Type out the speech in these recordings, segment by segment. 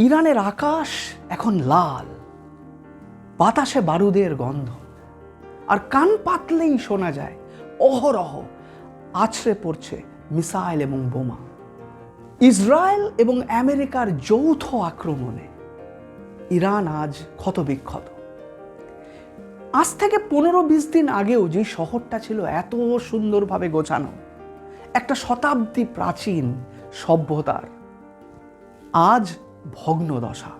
ইরানের আকাশ এখন লাল, বাতাসে বারুদের গন্ধ, আর কান পাতলেই শোনা যায় অহরহ আছড়ে পড়ছে মিসাইল এবং বোমা। ইসরায়েল এবং আমেরিকার যৌথ আক্রমণে ইরান আজ ক্ষতবিক্ষত। আজ থেকে 15-20 দিন আগেও যে শহরটা ছিল এত সুন্দরভাবে গোছানো, একটা শতাব্দী প্রাচীন সভ্যতার, আজ ভগ্নদশা।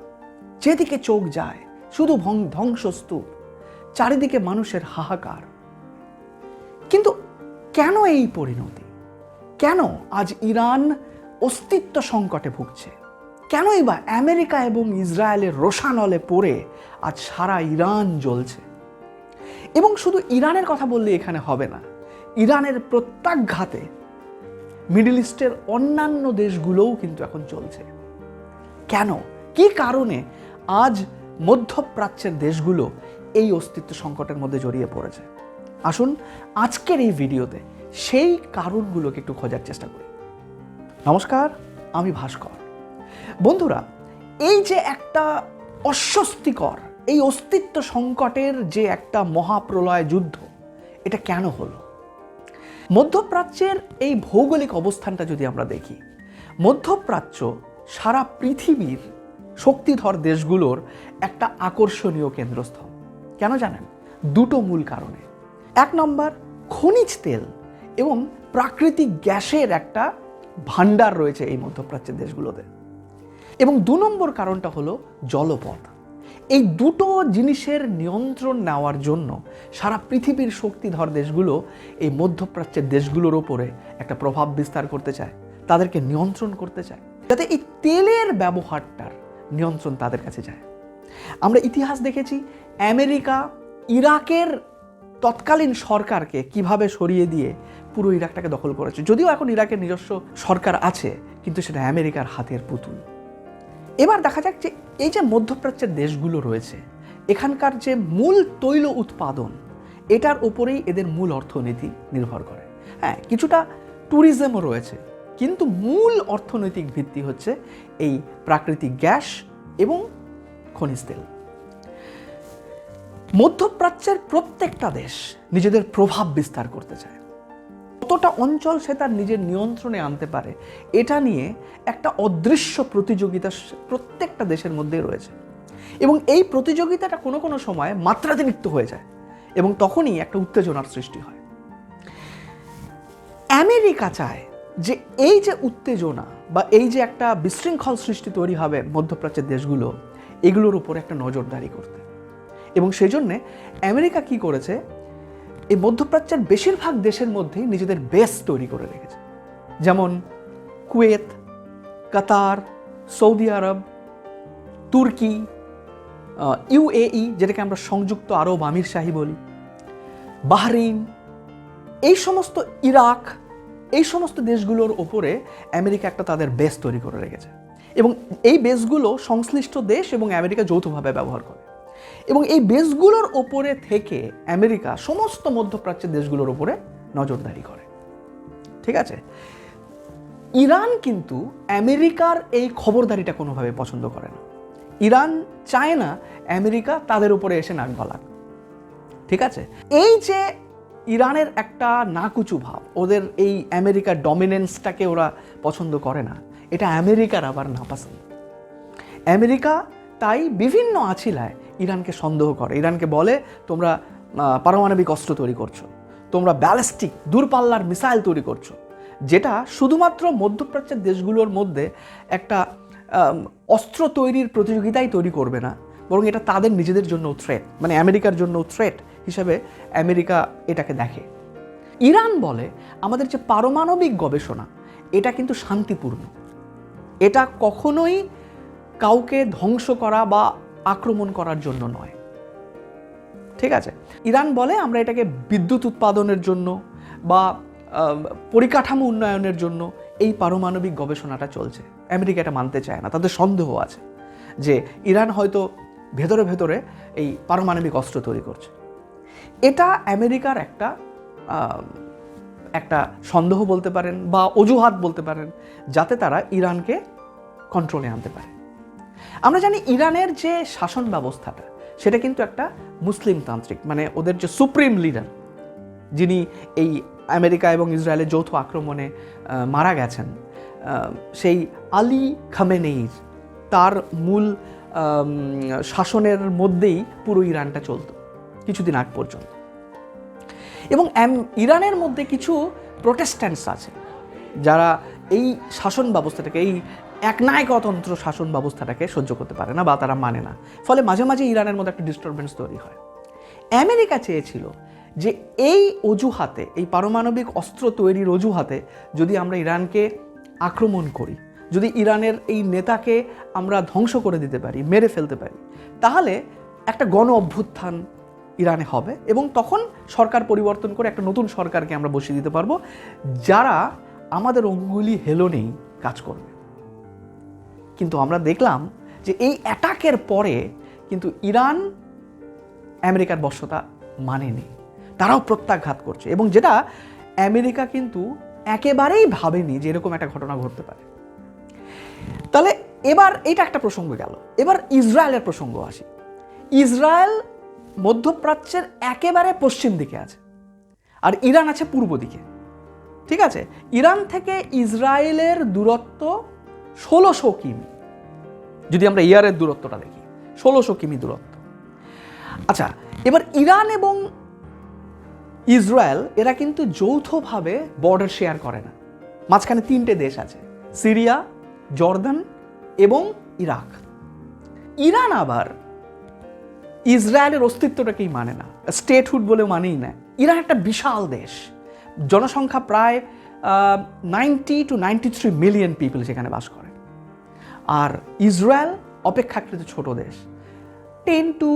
যেদিকে চোখ যায় শুধু ধ্বংসস্তূপ, চারিদিকে মানুষের হাহাকার। কিন্তু কেন এই পরিণতি? কেন আজ ইরান অস্তিত্ব সংকটে ভুগছে? কেনই বা আমেরিকা এবং ইসরায়েলের রোষানলে পড়ে আজ সারা ইরান জ্বলছে? এবং শুধু ইরানের কথা বললে এখানে হবে না, ইরানের প্রত্যাঘাতে মিডল ইস্টের অন্যান্য দেশগুলোও কিন্তু এখন চলছে। কেন, কি কারণে আজ মধ্যপ্রাচ্যের দেশগুলো এই অস্তিত্ব সংকটের মধ্যে জড়িয়ে পড়েছে? আসুন আজকের এই ভিডিওতে সেই কারণগুলোকে একটু খোঁজার চেষ্টা করি। নমস্কার, আমি ভাস্কর। বন্ধুরা, এই যে একটা অস্বস্তিকর, এই অস্তিত্ব সংকটের যে একটা মহাপ্রলয় যুদ্ধ, এটা কেন হলো? মধ্যপ্রাচ্যের এই ভৌগোলিক অবস্থানটা যদি আমরা দেখি, মধ্যপ্রাচ্য সারা পৃথিবীর শক্তিধর দেশগুলোর একটা আকর্ষণীয় কেন্দ্রস্থল। কেন জানেন? দুটো মূল কারণে। এক নম্বর, খনিজ তেল এবং প্রাকৃতিক গ্যাসের একটা ভাণ্ডার রয়েছে এই মধ্যপ্রাচ্যের দেশগুলোতে। এবং 2 নম্বর কারণটা হলো জলপথ। এই দুটো জিনিসের নিয়ন্ত্রণ নেওয়ার জন্য সারা পৃথিবীর শক্তিধর দেশগুলো এই মধ্যপ্রাচ্যের দেশগুলোর ওপরে একটা প্রভাব বিস্তার করতে চায়, তাদেরকে নিয়ন্ত্রণ করতে চায়, যাতে এই তেলের ব্যবহারটার নিয়ন্ত্রণ তাদের কাছে যায়। আমরা ইতিহাস দেখেছি, আমেরিকা ইরাকের তৎকালীন সরকারকে কিভাবে সরিয়ে দিয়ে পুরো ইরাকটাকে দখল করেছে। যদিও এখন ইরাকের নিজস্ব সরকার আছে, কিন্তু সেটা আমেরিকার হাতের পুতুল। এবার দেখা যাক যে এই যে মধ্যপ্রাচ্যের দেশগুলো রয়েছে, এখানকার যে মূল তৈল উৎপাদন, এটার উপরেই এদের মূল অর্থনীতি নির্ভর করে। হ্যাঁ, কিছুটা ট্যুরিজমও রয়েছে, কিন্তু মূল অর্থনৈতিক ভিত্তি হচ্ছে এই প্রাকৃতিক গ্যাস এবং খনিজ তেল। মধ্যপ্রাচ্যের প্রত্যেকটা দেশ নিজেদের প্রভাব বিস্তার করতে চায়। কতটা অঞ্চল সে তার নিজের নিয়ন্ত্রণে আনতে পারে, এটা নিয়ে একটা অদৃশ্য প্রতিযোগিতা প্রত্যেকটা দেশের মধ্যে রয়েছে। এবং এই প্রতিযোগিতাটা কোনো কোনো সময় মাত্রাতিরিক্ত হয়ে যায় এবং তখনই একটা উত্তেজনার সৃষ্টি হয়। আমেরিকা চায় যে এই যে উত্তেজনা বা এই যে একটা বিশৃঙ্খল সৃষ্টি তৈরি হবে মধ্যপ্রাচ্যের দেশগুলো, এগুলোর উপর একটা নজরদারি করতে। এবং সেই জন্যে আমেরিকা কি করেছে, এই মধ্যপ্রাচ্যের বেশিরভাগ দেশের মধ্যেই নিজেদের বেস তৈরি করে রেখেছে। যেমন কুয়েত, কাতার, সৌদি আরব, তুর্কি, UAE, যেটাকে আমরা সংযুক্ত আরব আমিরশাহী বলি, বাহরিন, এই সমস্ত, ইরাক, এই সমস্ত দেশগুলোর ওপরে আমেরিকা একটা তাদের বেস তৈরি করে রেখেছে। এবং এই বেসগুলো সংশ্লিষ্ট দেশ এবং আমেরিকা যৌথভাবে ব্যবহার করে। এবং এই বেসগুলোর ওপরে থেকে আমেরিকা সমস্ত মধ্যপ্রাচ্যের দেশগুলোর ওপরে নজরদারি করে। ঠিক আছে? ইরান কিন্তু আমেরিকার এই খবরদারিটা কোনোভাবে পছন্দ করে না। ইরান চায় না আমেরিকা তাদের উপরে এসে নাক গলাক। ঠিক আছে? এই যে ইরানের একটা নাকুচু ভাব, ওদের এই আমেরিকার ডমিনেন্সটাকে ওরা পছন্দ করে না, এটা আমেরিকার আবার নাপছন্দ। আমেরিকা তাই বিভিন্ন আছিলায় ইরানকে সন্দেহ করে, ইরানকে বলে তোমরা পারমাণবিক অস্ত্র তৈরি করছো, তোমরা ব্যালিস্টিক দূরপাল্লার মিসাইল তৈরি করছো, যেটা শুধুমাত্র মধ্যপ্রাচ্যের দেশগুলোর মধ্যে একটা অস্ত্র তৈরির প্রতিযোগিতাই তৈরি করবে না, বরং এটা তাদের নিজেদের জন্য থ্রেট, মানে আমেরিকার জন্য থ্রেট হিসেবে আমেরিকা এটাকে দেখে। ইরান বলে আমাদের যে পারমাণবিক গবেষণা, এটা কিন্তু শান্তিপূর্ণ, এটা কখনোই কাউকে ধ্বংস করা বা আক্রমণ করার জন্য নয়। ঠিক আছে? ইরান বলে আমরা এটাকে বিদ্যুৎ উৎপাদনের জন্য বা পরিকাঠামো উন্নয়নের জন্য এই পারমাণবিক গবেষণাটা চলছে। আমেরিকা এটা মানতে চায় না, তাদের সন্দেহ আছে যে ইরান হয়তো ভেতরে ভেতরে এই পারমাণবিক অস্ত্র তৈরি করছে। এটা আমেরিকার একটা সন্দেহ বলতে পারেন বা অজুহাত বলতে পারেন, যাতে তারা ইরানকে কন্ট্রোলে আনতে পারে। আমরা জানি ইরানের যে শাসন ব্যবস্থাটা সেটা কিন্তু একটা মুসলিম তান্ত্রিক, মানে ওদের যে সুপ্রিম লিডার, যিনি এই আমেরিকা এবং ইসরায়েলের যৌথ আক্রমণে মারা গেছেন, সেই আলী খামেনেইর তার মূল শাসনের মধ্যেই পুরো ইরানটা চলত কিছুদিন আগ পর্যন্ত। এবং ইরানের মধ্যে কিছু প্রোটেস্ট্যান্টস আছে যারা এই শাসন ব্যবস্থাটাকে, এই একনায়কতন্ত্র শাসন ব্যবস্থাটাকে সহ্য করতে পারে না বা তারা মানে না, ফলে মাঝে মাঝে ইরানের মধ্যে একটা ডিস্টারবেন্স তৈরি হয়। আমেরিকা চেয়েছিল যে এই অজুহাতে, এই পারমাণবিক অস্ত্র তৈরির অজুহাতে যদি আমরা ইরানকে আক্রমণ করি, যদি ইরানের এই নেতাকে আমরা ধ্বংস করে দিতে পারি, মেরে ফেলতে পারি, তাহলে একটা গণ অভ্যুত্থান ইরানে হবে এবং তখন সরকার পরিবর্তন করে একটা নতুন সরকারকে আমরা বসিয়ে দিতে পারবো, যারা আমাদের অঙ্গুলি হেলনেই কাজ করবে। কিন্তু আমরা দেখলাম যে এই অ্যাটাকের পরে কিন্তু ইরান আমেরিকার বশ্যতা মানেনি, তারাও প্রত্যাঘাত করছে, এবং যেটা আমেরিকা কিন্তু একেবারেই ভাবেনি যে এরকম একটা ঘটনা ঘটতে পারে। তাহলে এবার এটা একটা প্রসঙ্গ গেল, এবার ইসরায়েলের প্রসঙ্গ আসি। ইসরায়েল মধ্যপ্রাচ্যের একেবারে পশ্চিম দিকে আছে আর ইরান আছে পূর্ব দিকে, ঠিক আছে? ইরান থেকে ইসরায়েলের দূরত্ব 1600 কিমি, যদি আমরা ইয়ারের দূরত্বটা দেখি 1600 কিমি দূরত্ব। আচ্ছা, এবার ইরান এবং ইসরায়েল এরা কিন্তু যৌথভাবে বর্ডার শেয়ার করে না, মাঝখানে 3টে দেশ আছে, সিরিয়া, জর্দান এবং ইরাক। ইরান আবার ইসরায়েলের অস্তিত্বটাকেই মানে না, স্টেটহুড বলে মানেই না। ইরান একটা বিশাল দেশ, জনসংখ্যা প্রায় 90 to 93 মিলিয়ন পিপল সেখানে বাস করে। আর ইসরায়েল অপেক্ষাকৃত ছোট দেশ, 10 to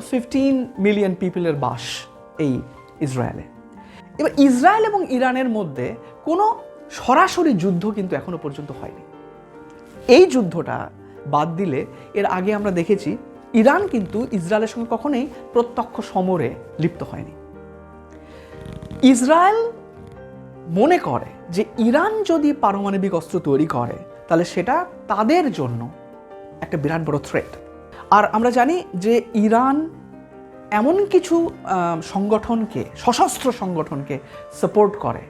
15 মিলিয়ন পিপলের বাস এই ইসরায়েলে। এবার ইসরায়েল এবং ইরানের মধ্যে কোনো সরাসরি যুদ্ধ কিন্তু এখনো পর্যন্ত হয়নি। এই যুদ্ধটা বাদ দিলে এর আগে আমরা দেখেছি ইরান কিন্তু ইসরায়েলের সঙ্গে কখনোই প্রত্যক্ষ সমরে লিপ্ত হয়নি। ইসরায়েল মনে করে যে ইরান যদি পারমাণবিক অস্ত্র তৈরি করে তাহলে সেটা তাদের জন্য একটা বিরাট বড় থ্রেট। আর আমরা জানি যে ইরান এমন কিছু সংগঠনকে, সশস্ত্র সংগঠনকে সাপোর্ট করে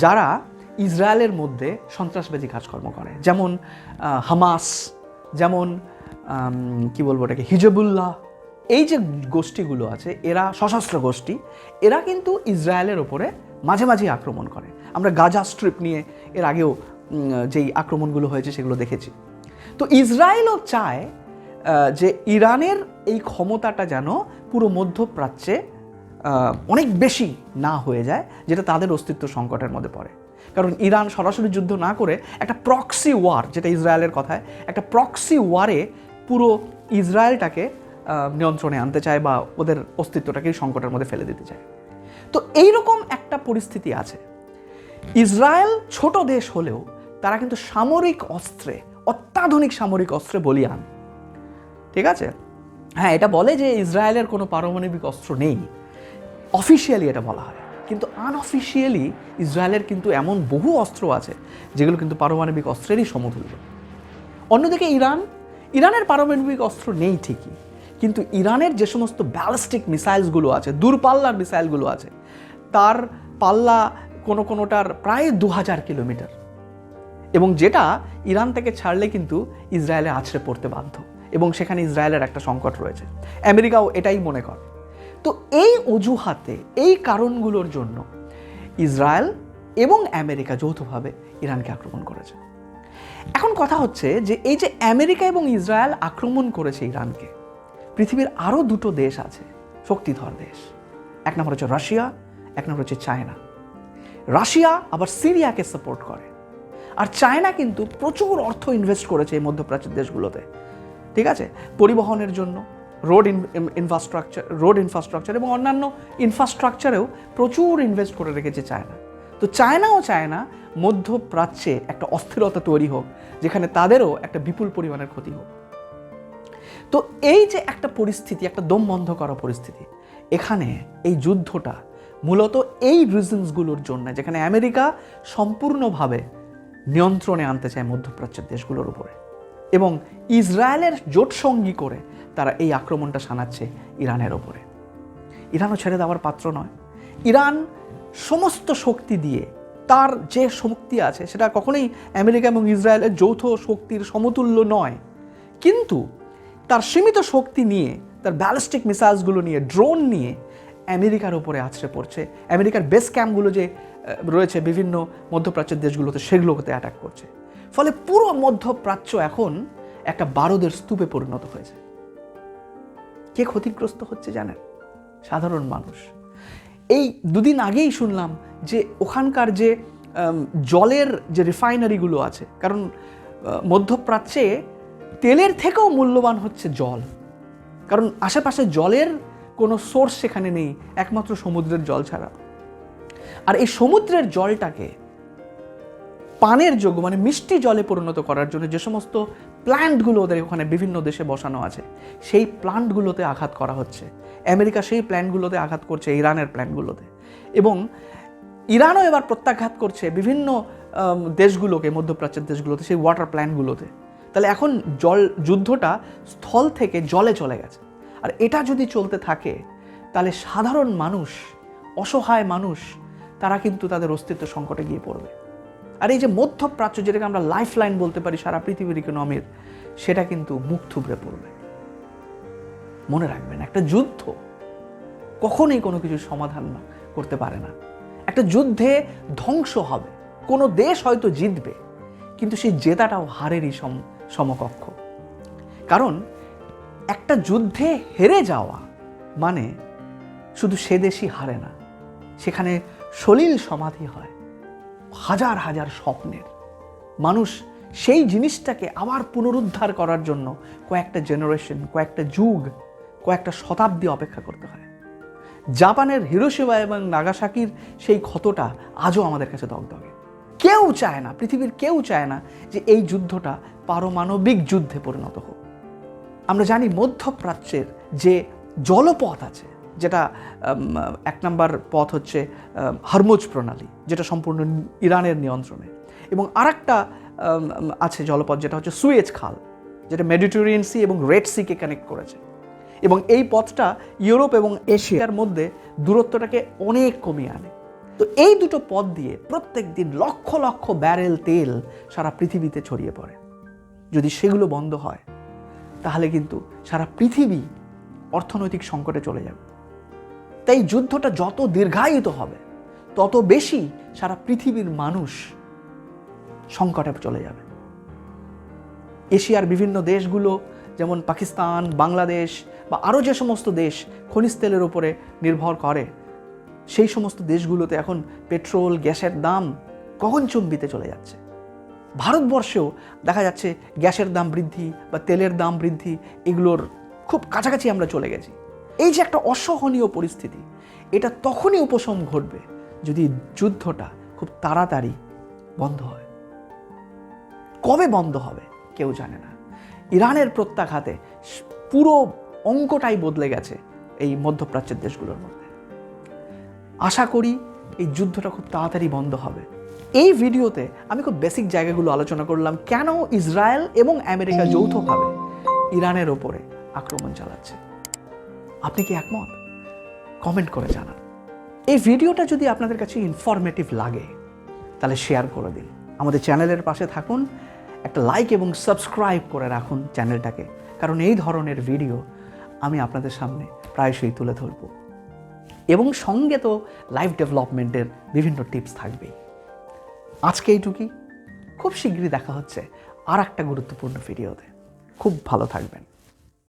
যারা ইসরায়েলের মধ্যে সন্ত্রাসবাদী কাজকর্ম করে, যেমন হামাস, যেমন কি বলবো এটাকে, হিজবুল্লাহ। এই যে গোষ্ঠীগুলো আছে, এরা সশস্ত্র গোষ্ঠী, এরা কিন্তু ইসরায়েলের ওপরে মাঝে মাঝে আক্রমণ করে। আমরা গাজা স্ট্রিপ নিয়ে এর আগেও যেই আক্রমণগুলো হয়েছে সেগুলো দেখেছি। তো ইসরায়েলও চায় যে ইরানের এই ক্ষমতাটা যেন পুরো মধ্যপ্রাচ্যে অনেক বেশি না হয়ে যায়, যেটা তাদের অস্তিত্ব সংকটের মধ্যে পড়ে। কারণ ইরান সরাসরি যুদ্ধ না করে একটা প্রক্সি ওয়ার, যেটা ইসরায়েলের কথায়, একটা প্রক্সি ওয়ারে পুরো ইসরায়েলটাকে নিয়ন্ত্রণে আনতে চায় বা ওদের অস্তিত্বটাকে সংকটের মধ্যে ফেলে দিতে চায়। তো এইরকম একটা পরিস্থিতি আছে। ইসরায়েল ছোট দেশ হলেও তারা কিন্তু সামরিক অস্ত্রে, অত্যাধুনিক সামরিক অস্ত্রে বলীয়ান, ঠিক আছে? হ্যাঁ, এটা বলে যে ইসরায়েলের কোনো পারমাণবিক অস্ত্র নেই, অফিসিয়ালি এটা বলা হয়, কিন্তু আনঅফিসিয়ালি ইসরায়েলের কিন্তু এমন বহু অস্ত্র আছে যেগুলো কিন্তু পারমাণবিক অস্ত্রেরই সমতুল্য। অন্যদিকে ইরানের পারমাণবিক অস্ত্র নেই ঠিকই, কিন্তু ইরানের যে সমস্ত ব্যালিস্টিক মিসাইলসগুলো আছে, দূরপাল্লার মিসাইলগুলো আছে, তার পাল্লা কোনোটার প্রায় 2000 কিলোমিটার, এবং যেটা ইরান থেকে ছাড়লে কিন্তু ইসরায়েলে আছড়ে পড়তে বাধ্য, এবং সেখানে ইসরায়েলের একটা সংকট রয়েছে। আমেরিকাও এটাই মনে করে। তো এই অজুহাতে, এই কারণগুলোর জন্য ইসরায়েল এবং আমেরিকা যৌথভাবে ইরানকে আক্রমণ করেছে। এখন কথা হচ্ছে যে এই যে আমেরিকা এবং ইসরায়েল আক্রমণ করেছে ইরানকে, পৃথিবীর আরও 2টো দেশ আছে, শক্তিধর দেশ। এক নম্বর হচ্ছে রাশিয়া, এক নম্বর হচ্ছে চায়না। রাশিয়া আবার সিরিয়াকে সাপোর্ট করে, আর চায়না কিন্তু প্রচুর অর্থ ইনভেস্ট করেছে এই মধ্যপ্রাচ্যের দেশগুলোতে, ঠিক আছে? পরিবহনের জন্য রোড ইনফ্রাস্ট্রাকচার এবং অন্যান্য ইনফ্রাস্ট্রাকচারেও প্রচুর ইনভেস্ট করে রেখেছে চায়না। তো চায়নাও চায় না মধ্যপ্রাচ্যে একটা অস্থিরতা তৈরি হোক, যেখানে তাদেরও একটা বিপুল পরিমাণের ক্ষতি হোক। তো এই যে একটা পরিস্থিতি, একটা দম বন্ধ করা পরিস্থিতি, এখানে এই যুদ্ধটা মূলত এই রিজনসগুলোর জন্য, যেখানে আমেরিকা সম্পূর্ণভাবে নিয়ন্ত্রণে আনতে চায় মধ্যপ্রাচ্যের দেশগুলোর উপরে। এবং ইসরায়েলের জোটসঙ্গী করে তারা এই আক্রমণটা শানাচ্ছে ইরানের ওপরে। ইরানও ছেড়ে দেওয়ার পাত্র নয়। ইরান সমস্ত শক্তি দিয়ে, তার যে শক্তি আছে সেটা কখনোই আমেরিকা এবং ইসরায়েলের যৌথ শক্তির সমতুল্য নয়, কিন্তু তার সীমিত শক্তি নিয়ে, তার ব্যালিস্টিক মিসাইলসগুলো নিয়ে, ড্রোন নিয়ে আমেরিকার ওপরে আছড়ে পড়ছে। আমেরিকার বেস ক্যাম্পগুলো যে রয়েছে বিভিন্ন মধ্যপ্রাচ্যের দেশগুলোতে, সেগুলোতে অ্যাটাক করছে। ফলে পুরো মধ্যপ্রাচ্য এখন একটা বারুদের স্তূপে পরিণত হয়েছে। কে ক্ষতিগ্রস্ত হচ্ছে জানেন? সাধারণ মানুষ। এই দুদিন আগেই শুনলাম যে ওখানকার যে জলের যে রিফাইনারিগুলো আছে, কারণ মধ্যপ্রাচ্যে তেলের থেকেও মূল্যবান হচ্ছে জল, কারণ আশেপাশে জলের কোনো সোর্স সেখানে নেই একমাত্র সমুদ্রের জল ছাড়া। আর এই সমুদ্রের জলটাকে পানের যোগ্য মানে মিষ্টি জলে পরিণত করার জন্য যে সমস্ত প্ল্যান্টগুলো ওদের ওখানে বিভিন্ন দেশে বসানো আছে, সেই প্ল্যান্টগুলোতে আঘাত করা হচ্ছে। আমেরিকা সেই প্ল্যান্টগুলোতে আঘাত করছে, ইরানের প্ল্যান্টগুলোতে, এবং ইরানও এবার প্রত্যাঘাত করছে বিভিন্ন দেশগুলোকে, মধ্যপ্রাচ্যের দেশগুলোতে, সেই ওয়াটার প্ল্যান্টগুলোতে। তাহলে এখন যুদ্ধটা স্থল থেকে জলে চলে গেছে। আর এটা যদি চলতে থাকে তাহলে সাধারণ মানুষ, অসহায় মানুষ, তারা কিন্তু তাদের অস্তিত্ব সংকটে গিয়ে পড়বে। আর এই যে মধ্যপ্রাচ্য, যেটাকে আমরা লাইফ লাইন বলতে পারি সারা পৃথিবীর ইকোনমির, সেটা কিন্তু মুখ থুবড়ে পড়বে। মনে রাখবেন, একটা যুদ্ধ কখনোই কোনো কিছুর সমাধান করতে পারে না। একটা যুদ্ধে ধ্বংস হবে, কোনো দেশ হয়তো জিতবে, কিন্তু সেই জেতাটাও হারেরই সমকক্ষ। কারণ একটা যুদ্ধে হেরে যাওয়া মানে শুধু সে দেশই হারে না, সেখানে সলিল সমাধি হয় হাজার হাজার স্বপ্নের। মানুষ সেই জিনিসটাকে আবার পুনরুদ্ধার করার জন্য কয়েকটা জেনারেশন, কয়েকটা যুগ, কয়েকটা শতাব্দী অপেক্ষা করতে হয়। জাপানের হিরোশিমা এবং নাগাসাকির সেই ক্ষতটা আজও আমাদের কাছে দগদগে। কেউ চায় না, পৃথিবীর কেউ চায় না যে এই যুদ্ধটা পারমাণবিক যুদ্ধে পরিণত হোক। আমরা জানি মধ্যপ্রাচ্যের যে জলপথ আছে, যেটা এক নম্বর পথ হচ্ছে হরমুজ প্রণালী, যেটা সম্পূর্ণ ইরানের নিয়ন্ত্রণে, এবং আরেকটা আছে জলপথ যেটা হচ্ছে সুয়েজ খাল, যেটা মেডিটেরিয়ান সি এবং রেড সিকে কানেক্ট করেছে। এবং এই পথটা ইউরোপ এবং এশিয়ার মধ্যে দূরত্বটাকে অনেক কমিয়ে আনে। তো এই দুটো পথ দিয়ে প্রত্যেক দিন লক্ষ লক্ষ ব্যারেল তেল সারা পৃথিবীতে ছড়িয়ে পড়ে। যদি সেগুলো বন্ধ হয় তাহলে কিন্তু সারা পৃথিবী অর্থনৈতিক সংকটে চলে যাবে। তাই যুদ্ধটা যত দীর্ঘায়িত হবে তত বেশি সারা পৃথিবীর মানুষ সংকটে চলে যাবে। এশিয়ার বিভিন্ন দেশগুলো, যেমন পাকিস্তান, বাংলাদেশ বা আরও যে সমস্ত দেশ খনিজ তেলের উপরে নির্ভর করে, সেই সমস্ত দেশগুলোতে এখন পেট্রোল, গ্যাসের দাম গগনচুম্বিতে চলে যাচ্ছে। ভারতবর্ষেও দেখা যাচ্ছে গ্যাসের দাম বৃদ্ধি বা তেলের দাম বৃদ্ধি, এগুলোর খুব কাছাকাছি আমরা চলে গেছি। এই যে একটা অসহনীয় পরিস্থিতি, এটা তখনই উপশম ঘটবে যদি যুদ্ধটা খুব তাড়াতাড়ি বন্ধ হয়। কবে বন্ধ হবে কেউ জানে না। ইরানের প্রত্যাঘাতে পুরো অঙ্কটাই বদলে গেছে এই মধ্যপ্রাচ্যের দেশগুলোর মধ্যে। আশা করি এই যুদ্ধটা খুব তাড়াতাড়ি বন্ধ হবে। এই ভিডিওতে আমি খুব বেসিক জায়গাগুলো আলোচনা করলাম, কেন ইসরায়েল এবং আমেরিকা যৌথভাবে ইরানের ওপরে আক্রমণ চালাচ্ছে। আপনি কি একমত? কমেন্ট করে জানান। এই ভিডিওটা যদি আপনাদের কাছে ইনফরমেটিভ লাগে তাহলে শেয়ার করে দিন, আমাদের চ্যানেলের পাশে থাকুন, একটা লাইক এবং সাবস্ক্রাইব করে রাখুন চ্যানেলটাকে, কারণ এই ধরনের ভিডিও আমি আপনাদের সামনে প্রায়শই তুলে ধরব। এবং সঙ্গে তো লাইফ ডেভেলপমেন্টের বিভিন্ন টিপস থাকবেই। আজকে এইটুকুই, খুব শীঘ্রই দেখা হচ্ছে আর একটা গুরুত্বপূর্ণ ভিডিওতে। খুব ভালো থাকবেন।